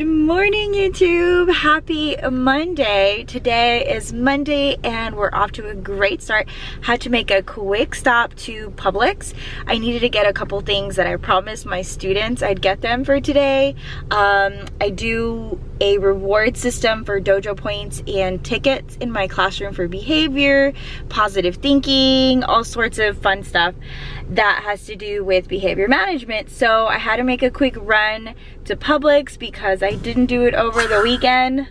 morning, YouTube. Happy Monday. Today is Monday and we're off to a great start. Had to make a quick stop to Publix. I needed to get a couple things that I promised my students I'd get them for today. I do a reward system for dojo points and tickets in my classroom for behavior, positive thinking, all sorts of fun stuff that has to do with behavior management. So I had to make a quick run to Publix because I didn't do it over the weekend,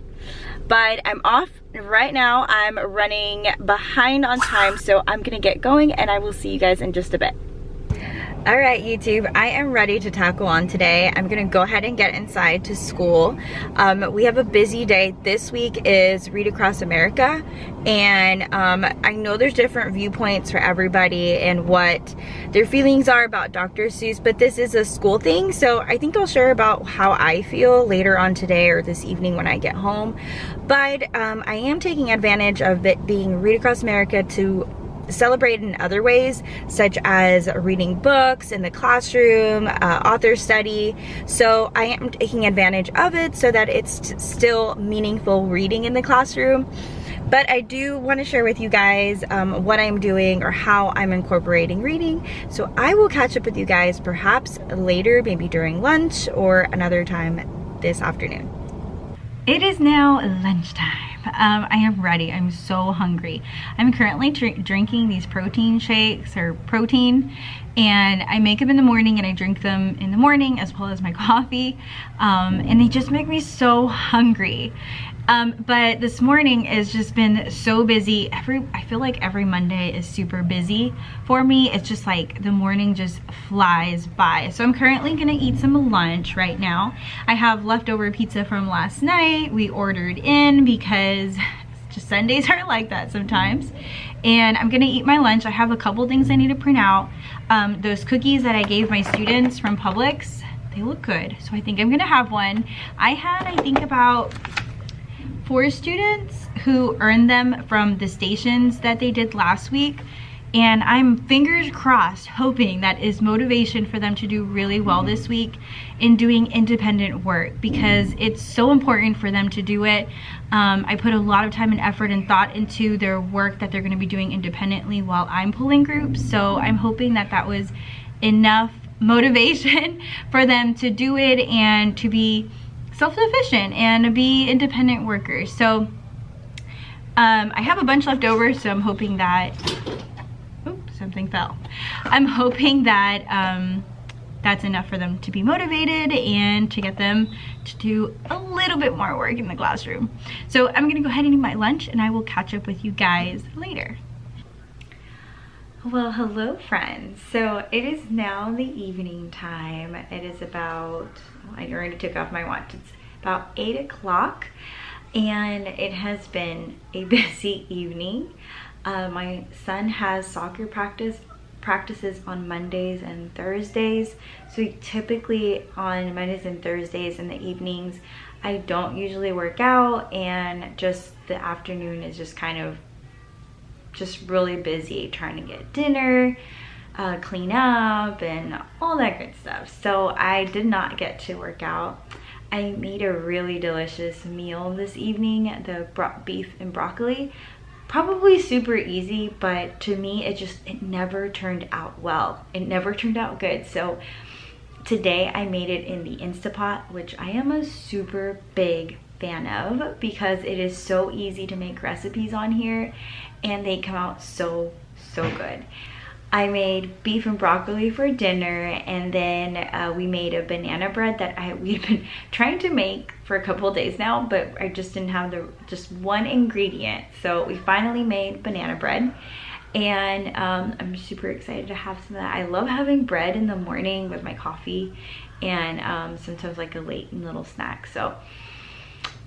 but I'm off right now. I'm running behind on time, so I'm gonna get going and I will see you guys in just a bit. All right, YouTube, I am ready to tackle on today. I'm gonna go ahead and get inside to school. We have a busy day. This week is Read Across America, and I know there's different viewpoints for everybody and what their feelings are about Dr. Seuss, but this is a school thing, so I think I'll share about how I feel later on today or this evening when I get home. But I am taking advantage of it being Read Across America to celebrate in other ways, such as reading books in the classroom, author study. So I am taking advantage of it so that it's still meaningful reading in the classroom. But I do want to share with you guys what I'm doing or how I'm incorporating reading. So I will catch up with you guys perhaps later, maybe during lunch or another time this afternoon. It is now lunchtime. I am ready. I'm so hungry. I'm currently drinking these protein shakes or protein, and I make them in the morning and I drink them in the morning as well as my coffee, and they just make me so hungry. But this morning has just been so busy. I feel like every Monday is super busy for me. It's just like the morning just flies by. So I'm currently gonna eat some lunch right now. I have leftover pizza from last night. We ordered in because just Sundays are like that sometimes. And I'm gonna eat my lunch. I have a couple things I need to print out. Those cookies that I gave my students from Publix, they look good. So I think I'm gonna have one. I think about 4 students who earned them from the stations that they did last week, and I'm fingers crossed hoping that is motivation for them to do really well this week in doing independent work, because it's so important for them to do it. I put a lot of time and effort and thought into their work that they're going to be doing independently while I'm pulling groups, so I'm hoping that that was enough motivation for them to do it and to be self-sufficient and be independent workers. So I have a bunch left over, so I'm hoping that, oops, something fell. I'm hoping that that's enough for them to be motivated and to get them to do a little bit more work in the classroom. So I'm gonna go ahead and eat my lunch and I will catch up with you guys later. Well, hello friends. So it is now the evening time. It is about, I already took off my watch. It's about 8 o'clock and it has been a busy evening. My son has soccer practices on Mondays and Thursdays. So typically on Mondays and Thursdays in the evenings, I don't usually work out, and just the afternoon is just kind of just really busy trying to get dinner, clean up and all that good stuff. So I did not get to work out. I made a really delicious meal this evening, the beef and broccoli. Probably super easy, but to me it never turned out well. It never turned out good. So today I made it in the Instapot, which I am a super big fan of because it is so easy to make recipes on here and they come out so good. I made beef and broccoli for dinner, and then we made a banana bread that we've been trying to make for a couple of days now, but I just didn't have just one ingredient. So we finally made banana bread, and I'm super excited to have some of that. I love having bread in the morning with my coffee and sometimes like a late little snack. So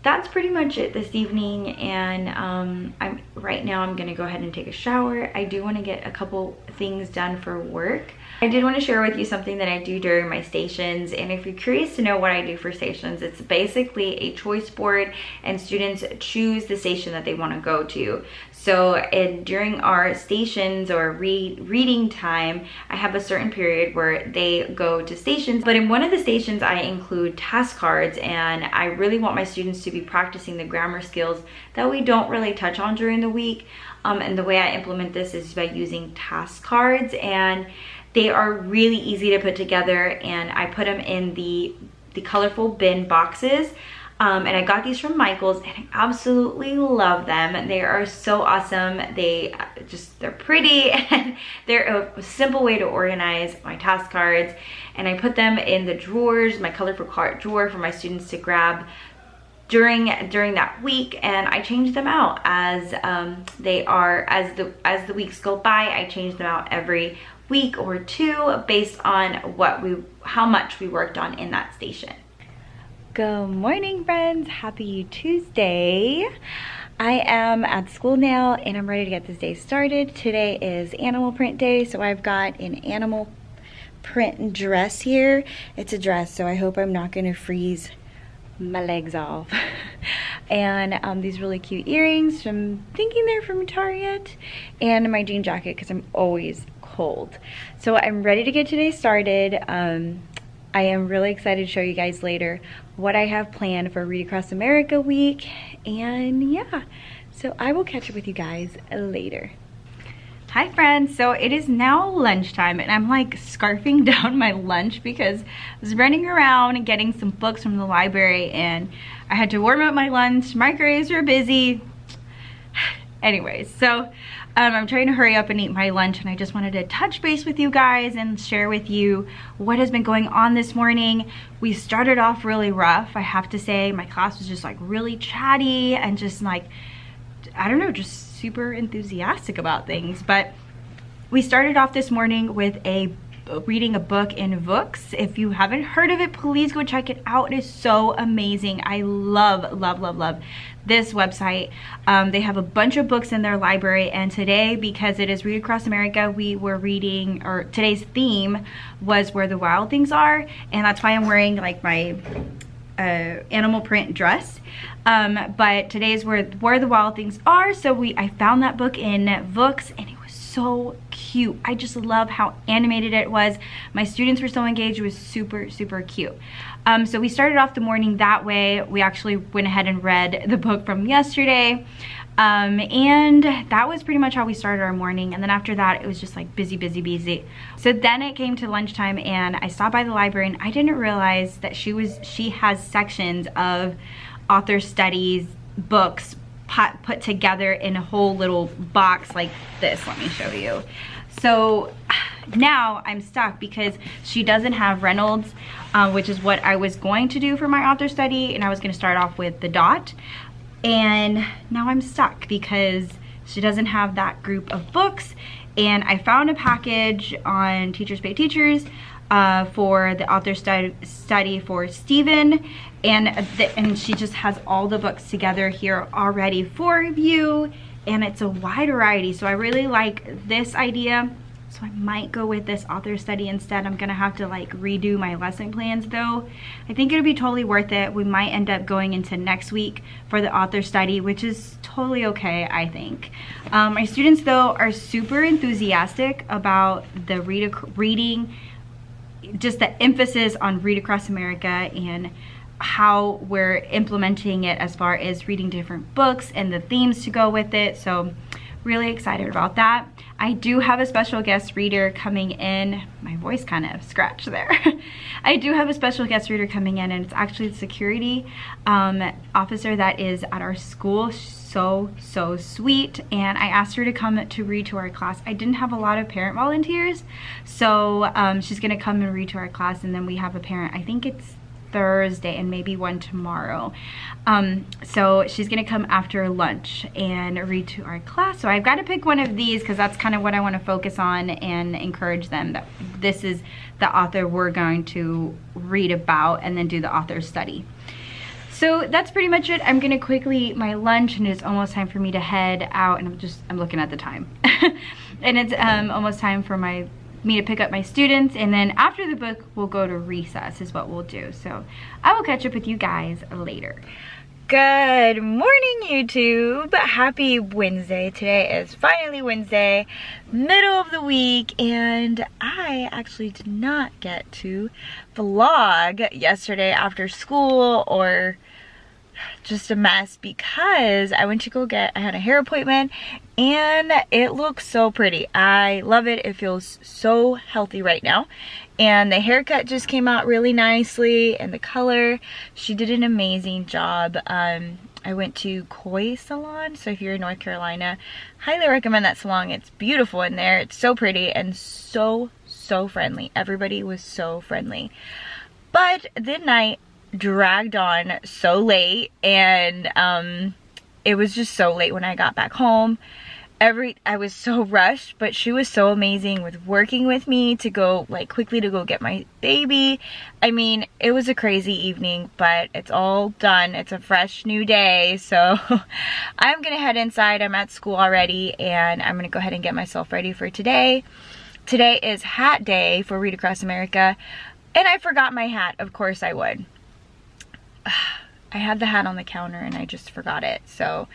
that's pretty much it this evening, and right now I'm gonna go ahead and take a shower. I do want to get a couple things done for work. I did want to share with you something that I do during my stations, and if you're curious to know what I do for stations, it's basically a choice board and students choose the station that they want to go to. So during our stations or reading time, I have a certain period where they go to stations, but in one of the stations I include task cards, and I really want my students to be practicing the grammar skills that we don't really touch on during the week. And the way I implement this is by using task cards, and they are really easy to put together, and I put them in the colorful bin boxes. And I got these from Michael's, and I absolutely love them. They are so awesome. They're pretty, and they're a simple way to organize my task cards. And I put them in the drawers, my colorful card drawer for my students to grab during that week, and I change them out as the weeks go by. I change them out every week or two based on how much we worked on in that station. Good morning, friends. Happy Tuesday. I am at school now, and I'm ready to get this day started. Today is animal print day, so I've got an animal print dress here. It's a dress, so I hope I'm not gonna freeze my legs off. And these really cute earrings, I'm thinking they're from Target, and my jean jacket because I'm always cold. So I'm ready to get today started. I am really excited to show you guys later what I have planned for Read Across America week, and yeah, so I will catch up with you guys later. Hi friends, so it is now lunchtime, and I'm like scarfing down my lunch because I was running around and getting some books from the library, and I had to warm up my lunch. Microwaves were busy. Anyways, so I'm trying to hurry up and eat my lunch, and I just wanted to touch base with you guys and share with you what has been going on this morning. We started off really rough, I have to say. My class was just like really chatty and just like, I don't know, just super enthusiastic about things. But we started off this morning with reading a book in Books. If you haven't heard of it, please go check it out. It is so amazing. I love this website. They have a bunch of books in their library, and today, because it is Read Across America, we were reading, or today's theme was Where the Wild Things Are, and that's why I'm wearing like my animal print dress. But today is where the Wild Things Are, so I found that book in Books, and it was so cute. I just love how animated it was. My students were so engaged. It was super cute. So we started off the morning that way. We actually went ahead and read the book from yesterday, and that was pretty much how we started our morning. And then after that, it was just like busy. So then it came to lunchtime, and I stopped by the library, and I didn't realize that she has sections of author studies books put together in a whole little box like this. Let me show you. So now I'm stuck because she doesn't have Reynolds, which is what I was going to do for my author study, and I was going to start off with the Dot, and now I'm stuck because she doesn't have that group of books. And I found a package on Teachers Pay Teachers for the author study for Stephen, and she just has all the books together here already for you, and it's a wide variety. So I really like this idea, so I might go with this author study instead. I'm gonna have to like redo my lesson plans though. I think it'll be totally worth it. We might end up going into next week for the author study, which is totally okay, I think. My students though are super enthusiastic about the reading, just the emphasis on Read Across America and how we're implementing it as far as reading different books and the themes to go with it. So really excited about that. I do have a special guest reader coming in. My voice kind of scratched there. I do have a special guest reader coming in, and it's actually the security officer that is at our school. So sweet, and I asked her to come to read to our class. I didn't have a lot of parent volunteers, so she's gonna come and read to our class, and then we have a parent, I think it's Thursday, and maybe one tomorrow. So she's gonna come after lunch and read to our class. So I've got to pick one of these because that's kind of what I want to focus on and encourage them that this is the author we're going to read about and then do the author study. So that's pretty much it. I'm gonna quickly eat my lunch, and it's almost time for me to head out, and I'm looking at the time. And it's almost time for me to pick up my students, and then after the book, we'll go to recess is what we'll do. So I will catch up with you guys later. Good morning, YouTube. Happy Wednesday. Today is finally Wednesday, middle of the week, and I actually did not get to vlog yesterday after school, or just a mess, because I went to I had a hair appointment, and it looks so pretty. I love it. It feels so healthy right now. And the haircut just came out really nicely, and the color, she did an amazing job. I went to Koi Salon, so if you're in North Carolina, highly recommend that salon. It's beautiful in there. It's so pretty and so friendly. Everybody was so friendly. But the night dragged on so late, and it was just so late when I got back home. I was so rushed, but she was so amazing with working with me to go quickly to go get my baby. I mean, it was a crazy evening, but it's all done. It's a fresh new day, so I'm gonna head inside. I'm at school already, and I'm gonna go ahead and get myself ready for today. Today is hat day for Read Across America, and I forgot my hat. Of course I would. I had the hat on the counter and I just forgot it. So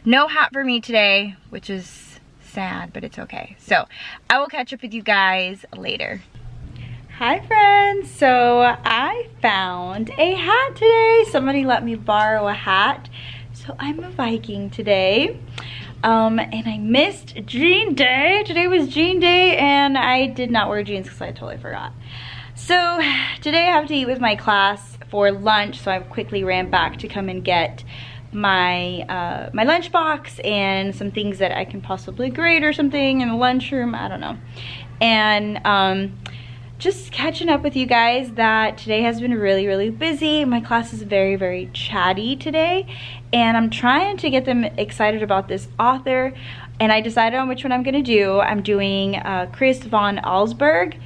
no hat for me today, which is sad, but it's okay. So I will catch up with you guys later. Hi friends, so I found a hat today. Somebody let me borrow a hat. So I'm a Viking today. And I missed jean day. Today was jean day, and I did not wear jeans because I totally forgot. So today I have to eat with my class for lunch, so I quickly ran back to come and get my my lunch box and some things that I can possibly grade or something in the lunchroom. I don't know. And just catching up with you guys that today has been really busy. My class is very chatty today, and I'm trying to get them excited about this author, and I decided on which one I'm gonna do. I'm doing Chris von Allsburg.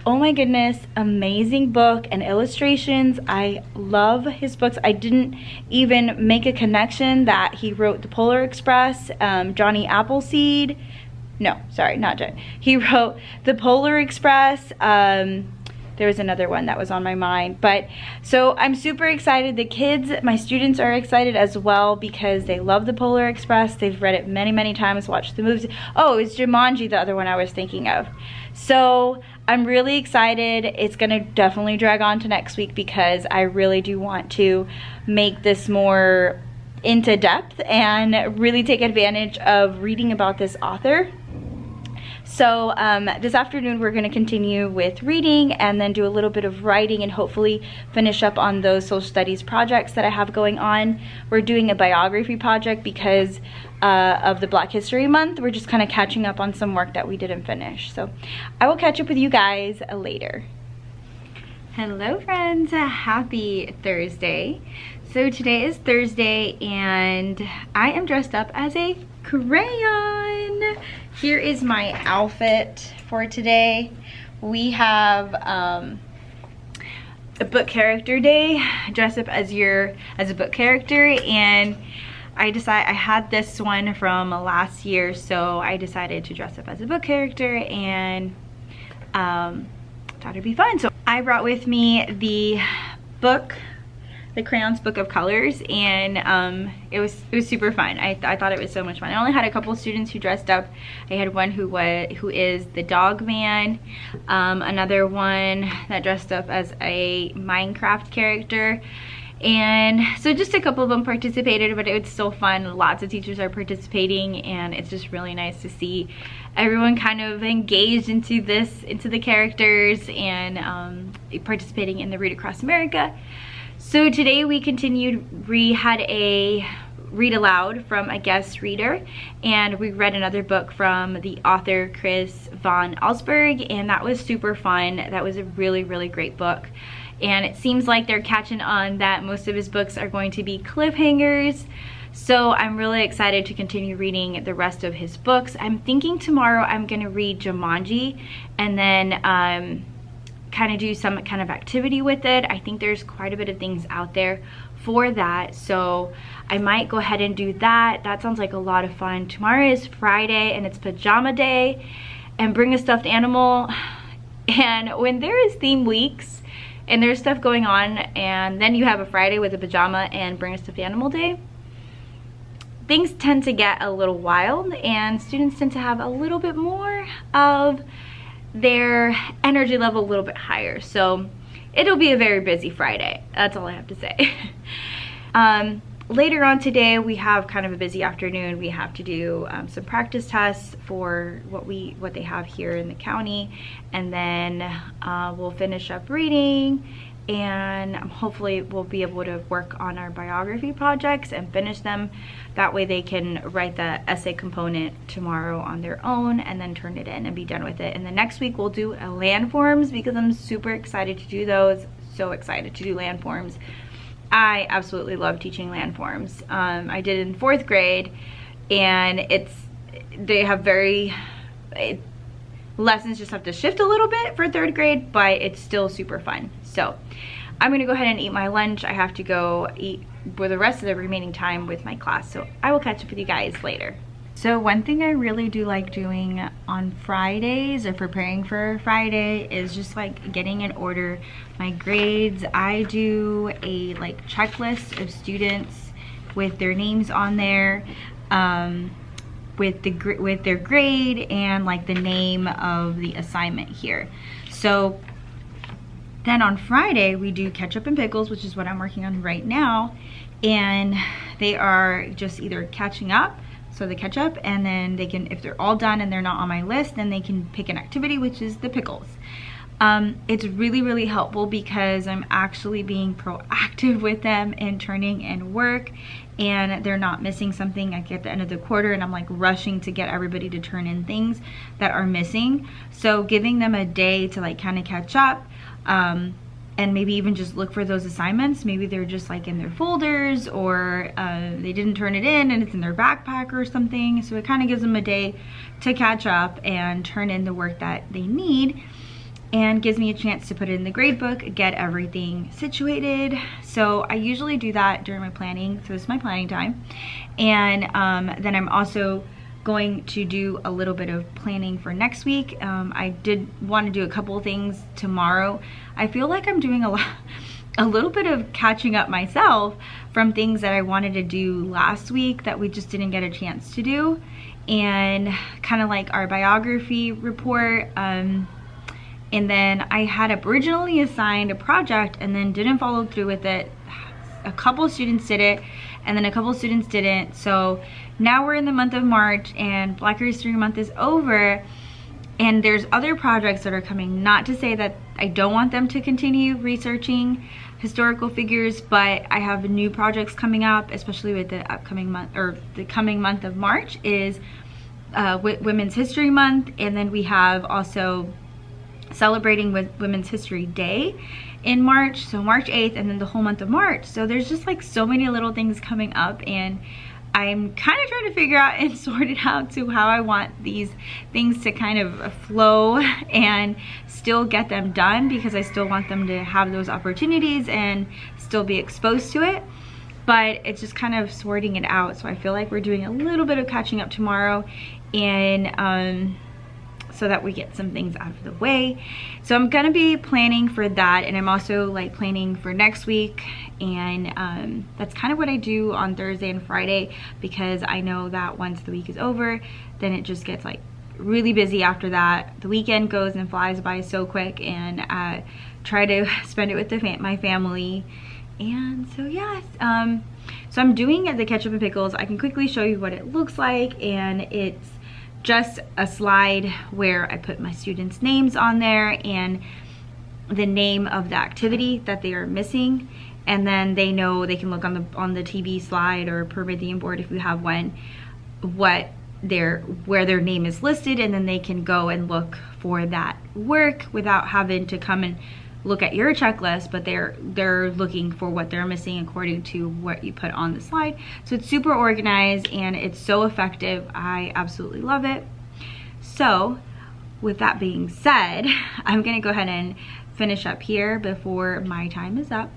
Oh my goodness, amazing book and illustrations. I love his books. I didn't even make a connection that he wrote The Polar Express, Johnny Appleseed. No, sorry, not Johnny. He wrote The Polar Express. There was another one that was on my mind. But so I'm super excited. The kids, my students, are excited as well because they love The Polar Express. They've read it many times, watched the movies. Oh, it's Jumanji, the other one I was thinking of. So I'm really excited. It's gonna definitely drag on to next week because I really do want to make this more into depth and really take advantage of reading about this author. So this afternoon we're gonna continue with reading and then do a little bit of writing and hopefully finish up on those social studies projects that I have going on. We're doing a biography project because of the Black History Month. We're just kind of catching up on some work that we didn't finish. So I will catch up with you guys later. Hello friends, happy Thursday. So today is Thursday and I am dressed up as a crayon. Here is my outfit for today. We have a book character day. Dress up as a book character, and I had this one from last year, so I decided to dress up as a book character and thought it'd be fun. So I brought with me the Crayons Book of Colors, and it was super fun. I thought it was so much fun. I only had a couple students who dressed up. I had one who is the dog man, another one that dressed up as a Minecraft character, and so just a couple of them participated, but it was still fun. Lots of teachers are participating, and it's just really nice to see everyone kind of engaged into the characters and participating in the Read Across America. So today we continued, we had a read aloud from a guest reader, and we read another book from the author Chris von Allsburg, and that was super fun. That was a really great book, and it seems like they're catching on that most of his books are going to be cliffhangers. So I'm really excited to continue reading the rest of his books. I'm thinking tomorrow I'm gonna read Jumanji and then kind of do some kind of activity with it. I think there's quite a bit of things out there for that, so I might go ahead and do that. That sounds like a lot of fun. Tomorrow is Friday and it's pajama day, and bring a stuffed animal. And when there is theme weeks and there's stuff going on, and then you have a Friday with a pajama and bring a stuffed animal day, things tend to get a little wild, and students tend to have a little bit more of their energy level a little bit higher. So it'll be a very busy Friday. That's all I have to say. Later on today, we have kind of a busy afternoon. We have to do some practice tests for what they have here in the county, and then we'll finish up reading, and hopefully we'll be able to work on our biography projects and finish them. That way they can write the essay component tomorrow on their own and then turn it in and be done with it. And the next week we'll do landforms, because I'm super excited to do those. So excited to do landforms. I absolutely love teaching landforms. I did it in 4th grade, and they have lessons just have to shift a little bit for 3rd grade, but it's still super fun. So I'm gonna go ahead and eat my lunch. I have to go eat for the rest of the remaining time with my class, so I will catch up with you guys later. So one thing I really do like doing on Fridays, or preparing for Friday, is just like getting in order my grades. I do a like checklist of students with their names on there, with their grade and like the name of the assignment here. So then on Friday we do ketchup and pickles, which is what I'm working on right now, and they are just either catching up, so the ketchup, and then they can, if they're all done and they're not on my list, then they can pick an activity, which is the pickles. It's really helpful because I'm actually being proactive with them and turning in work, and they're not missing something like at the end of the quarter, and I'm like rushing to get everybody to turn in things that are missing. So giving them a day to like kind of catch up, and maybe even just look for those assignments. Maybe they're just like in their folders, or they didn't turn it in and it's in their backpack or something. So it kind of gives them a day to catch up and turn in the work that they need, and gives me a chance to put it in the grade book, get everything situated. So I usually do that during my planning. So this is my planning time. And then I'm also going to do a little bit of planning for next week. I did want to do a couple of things tomorrow. I feel like I'm doing a little bit of catching up myself from things that I wanted to do last week that we just didn't get a chance to do, and kind of like our biography report. And then I had originally assigned a project and then didn't follow through with it. A couple students did it, and then a couple students didn't. So now we're in the month of March, and Black History Month is over, and there's other projects that are coming. Not to say that I don't want them to continue researching historical figures, but I have new projects coming up, especially with the upcoming month, or the coming month of March is Women's History Month, and then we have also celebrating with Women's History Day in March, so March 8th, and then the whole month of March. So there's just like so many little things coming up, and I'm kind of trying to figure out and sort it out to how I want these things to kind of flow and still get them done, because I still want them to have those opportunities and still be exposed to it. But it's just kind of sorting it out. So I feel like we're doing a little bit of catching up tomorrow, and so that we get some things out of the way. So I'm gonna be planning for that, and I'm also like planning for next week, and that's kind of what I do on Thursday and Friday, because I know that once the week is over, then it just gets like really busy after that. The weekend goes and flies by so quick, and I try to spend it with my family. And so yeah, so I'm doing the ketchup and pickles. I can quickly show you what it looks like, and it's just a slide where I put my students' names on there and the name of the activity that they are missing, and then they know they can look on the TV slide or Meridian board if you have one, where their name is listed, and then they can go and look for that work without having to come and look at your checklist, but they're looking for what they're missing according to what you put on the slide. So it's super organized and it's so effective. I absolutely love it. So with that being said, I'm gonna go ahead and finish up here before my time is up,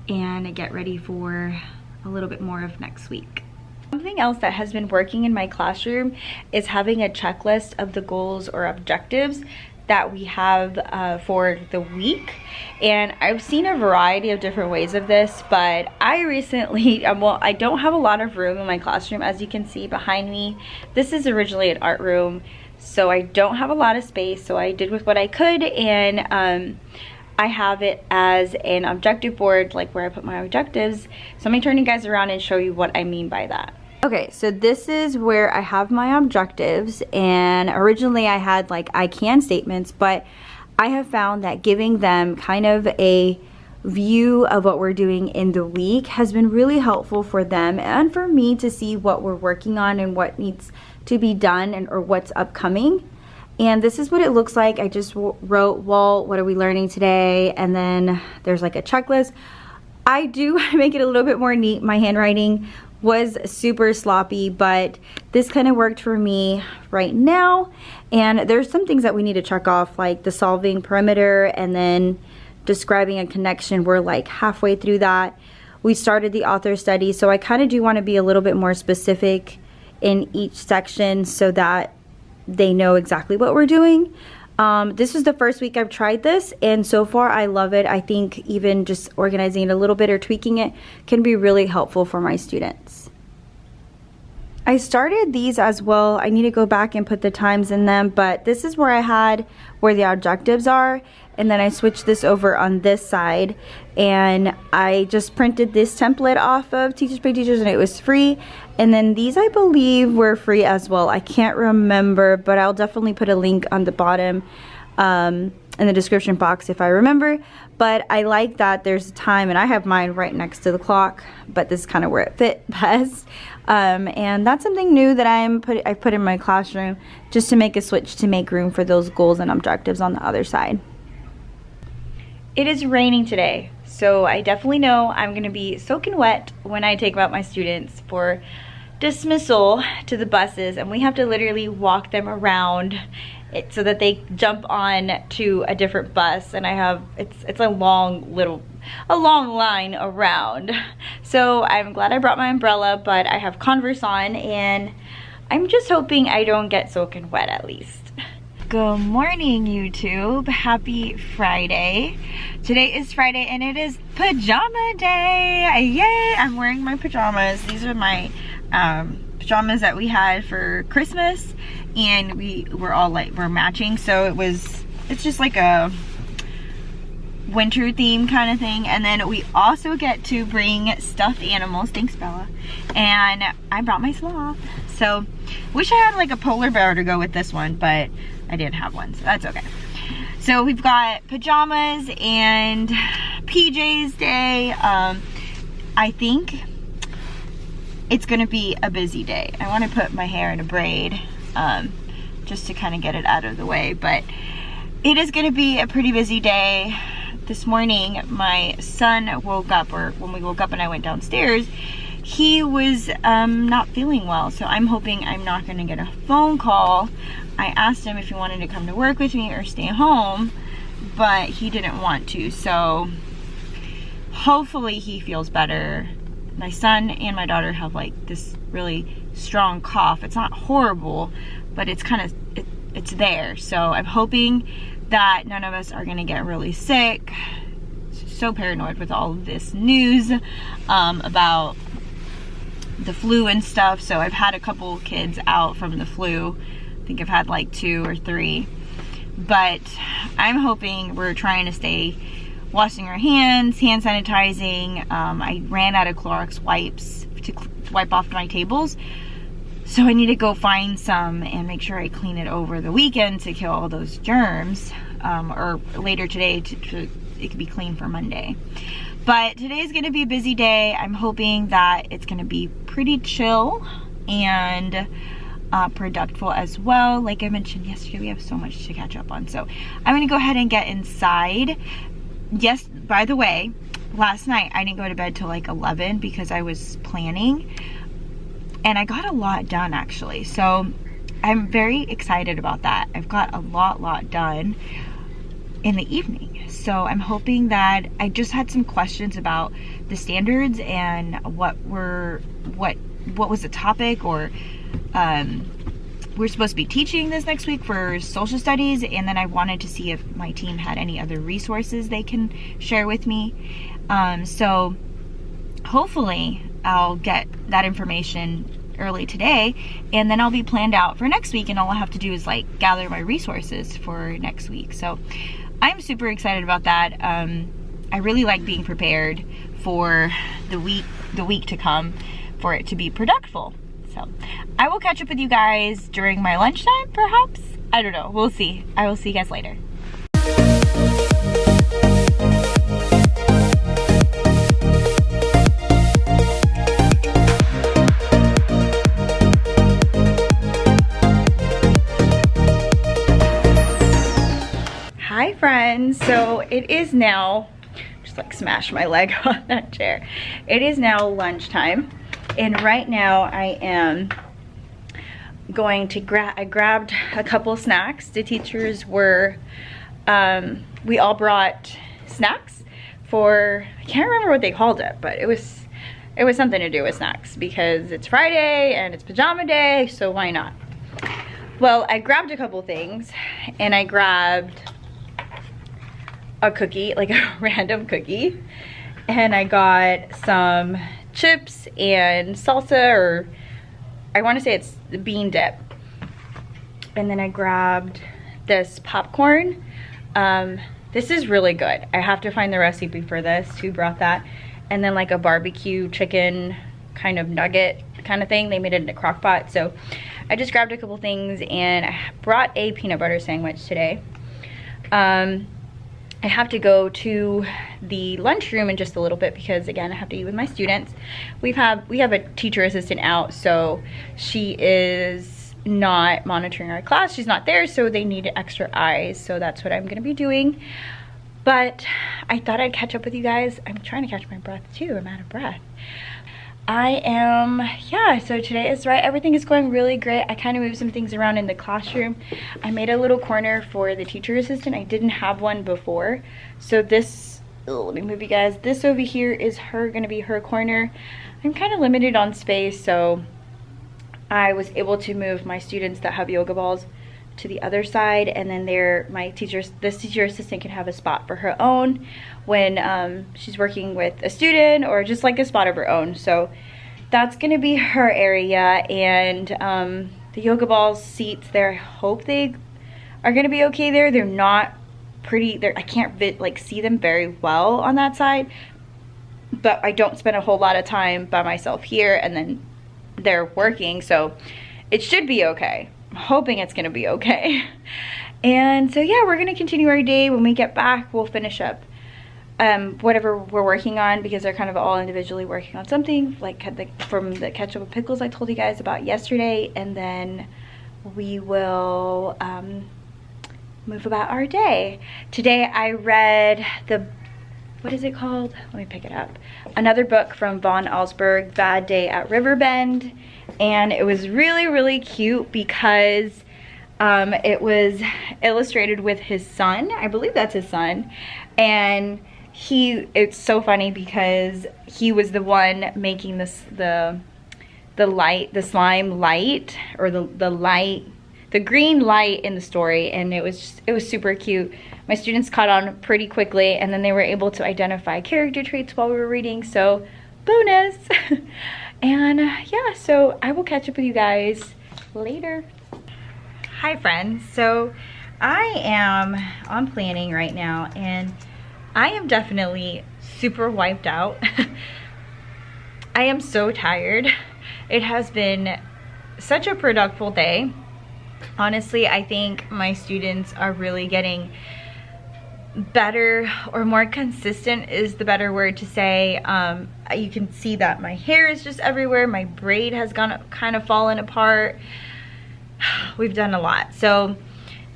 and get ready for a little bit more of next week. Something else that has been working in my classroom is having a checklist of the goals or objectives that we have for the week. And I've seen a variety of different ways of this, but I recently, well, I don't have a lot of room in my classroom, as you can see behind me. This is originally an art room, so I don't have a lot of space, so I did with what I could, and I have it as an objective board, like where I put my objectives. So I'm gonna turn you guys around and show you what I mean by that. Okay, so this is where I have my objectives, and originally I had like I can statements, but I have found that giving them kind of a view of what we're doing in the week has been really helpful for them and for me to see what we're working on and what needs to be done and or what's upcoming. And this is what it looks like. I just wrote, well, what are we learning today? And then there's like a checklist. I do make it a little bit more neat. My handwriting was super sloppy, but this kind of worked for me right now. And there's some things that we need to check off, like the solving perimeter and then describing a connection. We're like halfway through that. We started the author study, so I kind of do want to be a little bit more specific in each section so that they know exactly what we're doing. This is the first week I've tried this, and so far I love it. I think even just organizing it a little bit or tweaking it can be really helpful for my students. I started these as well. I need to go back and put the times in them, but this is where I had where the objectives are, and then I switched this over on this side, and I just printed this template off of Teachers Pay Teachers, and it was free. And then these, I believe, were free as well. I can't remember, but I'll definitely put a link on the bottom in the description box if I remember. But I like that there's a time, and I have mine right next to the clock, but this is kind of where it fit best. And that's something new that I put in my classroom just to make a switch to make room for those goals and objectives on the other side. It is raining today, so I definitely know I'm going to be soaking wet when I take out my students for dismissal to the buses, and we have to literally walk them around it so that they jump on to a different bus, and I have it's a long line around. So I'm glad I brought my umbrella, but I have Converse on, and I'm just hoping I don't get soaking wet at least. Good morning, YouTube. Happy Friday. Today is Friday and it is pajama day. Yay! I'm wearing my pajamas. These are my pajamas that we had for Christmas, and we're all like, we're matching, so it's just like a winter theme kind of thing. And then we also get to bring stuffed animals. Thanks, Bella. And I brought my sloth. So wish I had like a polar bear to go with this one, but I didn't have one, so that's okay. So we've got pajamas and PJs day. I think it's gonna be a busy day. I want to put my hair in a braid just to kind of get it out of the way, but it is gonna be a pretty busy day. This morning my son woke up, or when we woke up and I went downstairs, he was not feeling well, so I'm hoping I'm not gonna get a phone call. I asked him if he wanted to come to work with me or stay home, but he didn't want to, so hopefully he feels better. My son and my daughter have like this really strong cough. It's not horrible, but it's kind of, it's there. So I'm hoping that none of us are gonna get really sick. So paranoid with all of this news about the flu and stuff. So I've had a couple kids out from the flu. I think I've had like 2 or 3, but I'm hoping we're trying to stay washing our hands, hand sanitizing. I ran out of Clorox wipes to wipe off my tables, so I need to go find some and make sure I clean it over the weekend to kill all those germs, or later today it could be clean for Monday. But today's gonna be a busy day. I'm hoping that it's gonna be pretty chill and productive as well. Like I mentioned yesterday, we have so much to catch up on, so I'm gonna go ahead and get inside. Yes, by the way, last night I didn't go to bed till like 11 because I was planning, and I got a lot done actually, so I'm very excited about that. I've got a lot done, in the evening. So I'm hoping that I just had some questions about the standards and what was the topic, or we're supposed to be teaching this next week for social studies, and then I wanted to see if my team had any other resources they can share with me. So hopefully I'll get that information early today, and then I'll be planned out for next week, and all I have to do is like gather my resources for next week. So I'm super excited about that. I really like being prepared for the week to come, for it to be productive. So I will catch up with you guys during my lunchtime, perhaps. I don't know, we'll see. I will see you guys later. Hi friends, so it is now, just like smash my leg on that chair. It is now lunchtime, and right now I am going to I grabbed a couple snacks. The teachers were, we all brought snacks for, I can't remember what they called it, but it was something to do with snacks because it's Friday and it's pajama day, so why not? Well, I grabbed a couple things, and I grabbed a cookie, like a random cookie, and I got some chips and salsa, or I want to say it's the bean dip, and then I grabbed this popcorn. This is really good. I have to find the recipe for this. Who brought that? And then like a barbecue chicken kind of nugget kind of thing. They made it in a crock pot. So I just grabbed a couple things, and I brought a peanut butter sandwich today. I have to go to the lunchroom in just a little bit because, again, I have to eat with my students. We have a teacher assistant out, so she is not monitoring our class. She's not there, so they need extra eyes, so that's what I'm going to be doing. But I thought I'd catch up with you guys. I'm trying to catch my breath, too. I'm out of breath. So today is right. Everything is going really great. I kind of moved some things around in the classroom. I made a little corner for the teacher assistant. I didn't have one before. So this, let me move you guys. This over here is gonna be her corner. I'm kind of limited on space, so I was able to move my students that have yoga balls to the other side, and then this teacher assistant can have a spot for her own when she's working with a student, or just like a spot of her own. So that's gonna be her area, and the yoga balls seats there, I hope they are gonna be okay there. They're not pretty, I can't see them very well on that side, but I don't spend a whole lot of time by myself here, and then they're working, so it should be okay. I'm hoping it's gonna be okay. And so yeah, we're gonna continue our day. When we get back, we'll finish up whatever we're working on, because they're kind of all individually working on something, like from the ketchup and pickles I told you guys about yesterday, and then we will move about our day. Today I read what is it called? Let me pick it up. Another book from Von Allsburg, Bad Day at Riverbend. And it was really, really cute because it was illustrated with his son. I believe that's his son. And it's so funny because he was the one making the slime light, or the green light in the story, and it was super cute. My students caught on pretty quickly, and then they were able to identify character traits while we were reading, so bonus. And yeah, so I will catch up with you guys later. Hi friends, so I am on planning right now, and I am definitely super wiped out. I am so tired. It has been such a productive day. Honestly, I think my students are really getting better, or more consistent is the better word to say. You can see that my hair is just everywhere. My braid has kind of fallen apart. We've done a lot. So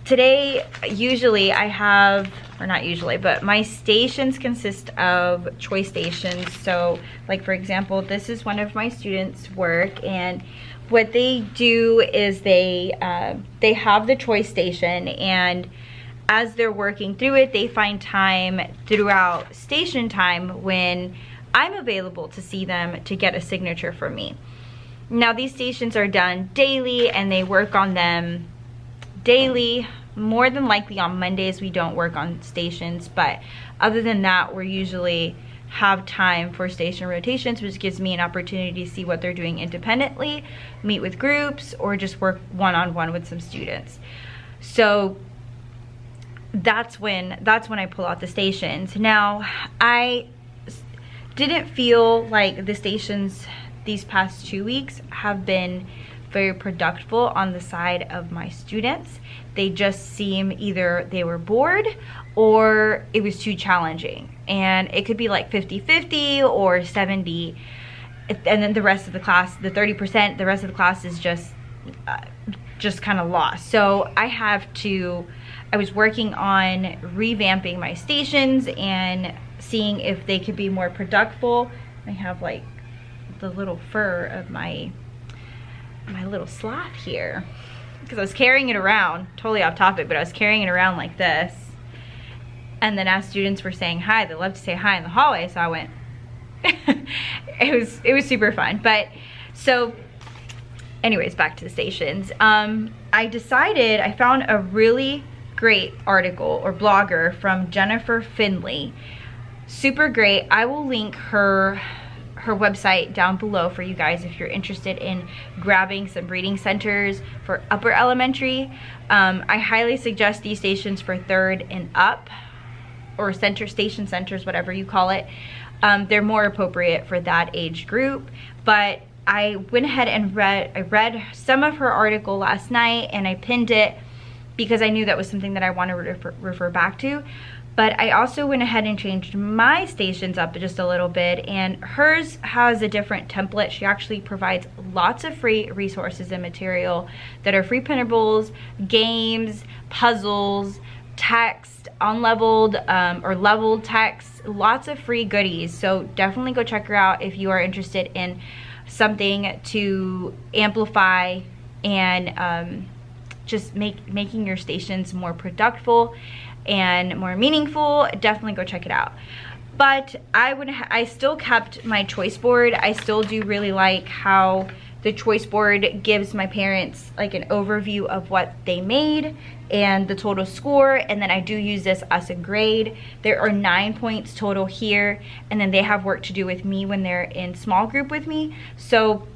today, usually I have, or not usually, but my stations consist of choice stations. So like, for example, this is one of my students' work, and what they do is they have the choice station, and as they're working through it, they find time throughout station time when I'm available to see them to get a signature from me. Now these stations are done daily and they work on them daily. More than likely on Mondays we don't work on stations, but other than that we're usually have time for station rotations, which gives me an opportunity to see what they're doing independently, meet with groups, or just work one-on-one with some students. So that's when I pull out the stations. Now I didn't feel like the stations these past 2 weeks have been very productive on the side of my students. They just seem either they were bored or it was too challenging, and it could be like 50-50 or 70, and then the rest of the class, the 30%, the rest of the class is just kind of lost. So I was working on revamping my stations and seeing if they could be more productive. I have like the little fur of my little sloth here because I was carrying it around, totally off topic, but I was carrying it around like this. And then as students were saying hi, they love to say hi in the hallway, so I went. it was super fun. But so anyways, back to the stations. I found a really great article or blogger from Jennifer Findley. Super great. I will link her website down below for you guys if you're interested in grabbing some reading centers for upper elementary. I highly suggest these stations for 3rd and up, or station centers, whatever you call it. They're more appropriate for that age group. But I went ahead and read some of her article last night, and I pinned it because I knew that was something that I want to refer back to. But I also went ahead and changed my stations up just a little bit, and hers has a different template. She actually provides lots of free resources and material that are free printables, games, puzzles, text, unleveled or leveled text, lots of free goodies. So definitely go check her out if you are interested in something to amplify and just making your stations more productive and more meaningful. Definitely go check it out. But I still kept my choice board. I still do really like how the choice board gives my parents like an overview of what they made and the total score, and then I do use this as a grade. There are 9 points total here, and then they have work to do with me when they're in small group with me, so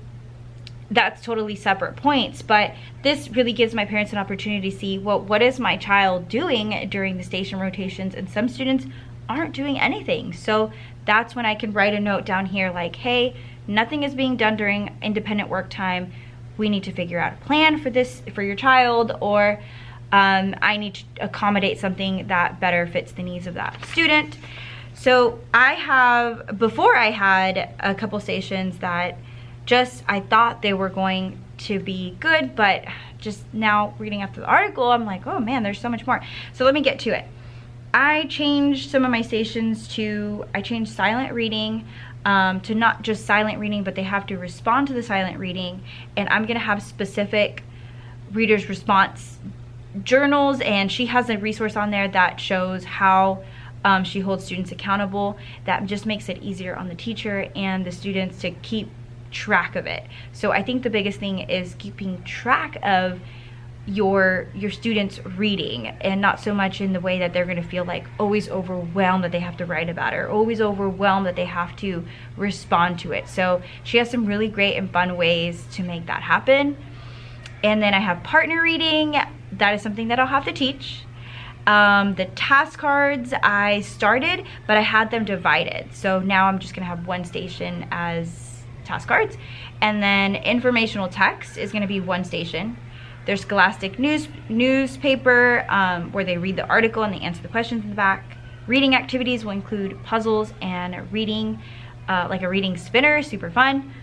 that's totally separate points. But this really gives my parents an opportunity to see, well, what is my child doing during the station rotations, and some students aren't doing anything. So that's when I can write a note down here like, hey, nothing is being done during independent work time. We need to figure out a plan for this for your child, or I need to accommodate something that better fits the needs of that student. So before I had a couple stations that I thought they were going to be good, but just now reading after the article, I'm like, oh man, there's so much more. So let me get to it. I changed some of my stations I changed silent reading to not just silent reading, but they have to respond to the silent reading. And I'm gonna have specific reader's response journals, and she has a resource on there that shows how she holds students accountable. That just makes it easier on the teacher and the students to keep track of it. So I think the biggest thing is keeping track of your students reading, and not so much in the way that they're going to feel like always overwhelmed that they have to write about it, or always overwhelmed that they have to respond to it. So she has some really great and fun ways to make that happen. And then I have partner reading. That is something that I'll have to teach. The task cards I started, but I had them divided, so now I'm just gonna have one station as task cards. And then informational text is gonna be one station. There's Scholastic newspaper, where they read the article and they answer the questions in the back. Reading activities will include puzzles and reading, like a reading spinner, super fun.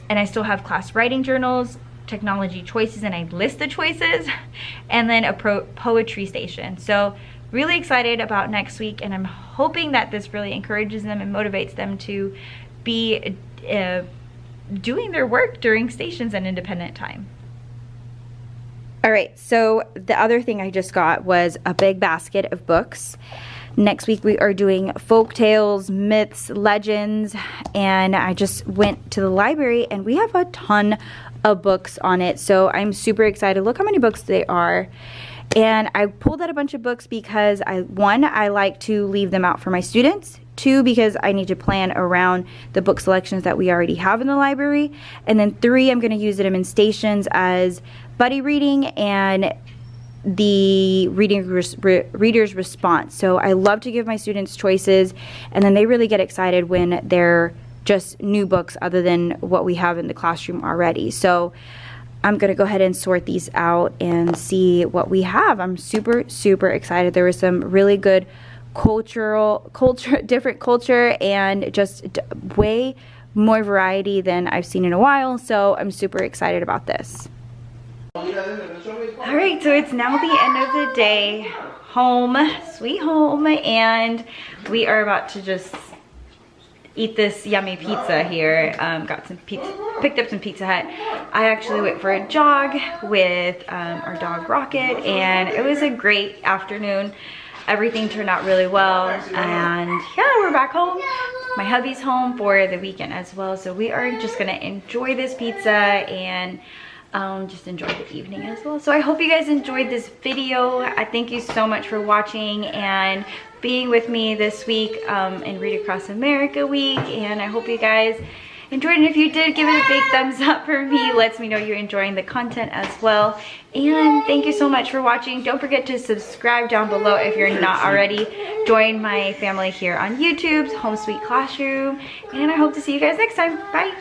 And I still have class writing journals, technology choices, and I list the choices, and then a poetry station. So really excited about next week, and I'm hoping that this really encourages them and motivates them to be doing their work during stations and independent time. All right, so the other thing I just got was a big basket of books. Next week we are doing folk tales, myths, legends, and I just went to the library and we have a ton of books on it. So I'm super excited. Look how many books they are. And I pulled out a bunch of books because one, I like to leave them out for my students. Two, because I need to plan around the book selections that we already have in the library. And then three, I'm gonna use them in stations as buddy reading and the reader's response. So I love to give my students choices, and then they really get excited when they're just new books other than what we have in the classroom already. So I'm gonna go ahead and sort these out and see what we have. I'm super excited. There was some really good different culture, and just way more variety than I've seen in a while. So I'm super excited about this. All right, so it's now the end of the day, home, sweet home, and we are about to just eat this yummy pizza here. Got some pizza, picked up some Pizza Hut. I actually went for a jog with our dog Rocket, and it was a great afternoon. Everything turned out really well, and yeah, we're back home. My hubby's home for the weekend as well, so we are just gonna enjoy this pizza and just enjoy the evening as well. So I hope you guys enjoyed this video. I thank you so much for watching and being with me this week in Read Across America week, and I hope you guys enjoyed, and if you did, give it a big thumbs up for me. Lets me know you're enjoying the content as well. And thank you so much for watching. Don't forget to subscribe down below if you're not already. Join my family here on YouTube's Home Sweet Classroom, and I hope to see you guys next time. Bye.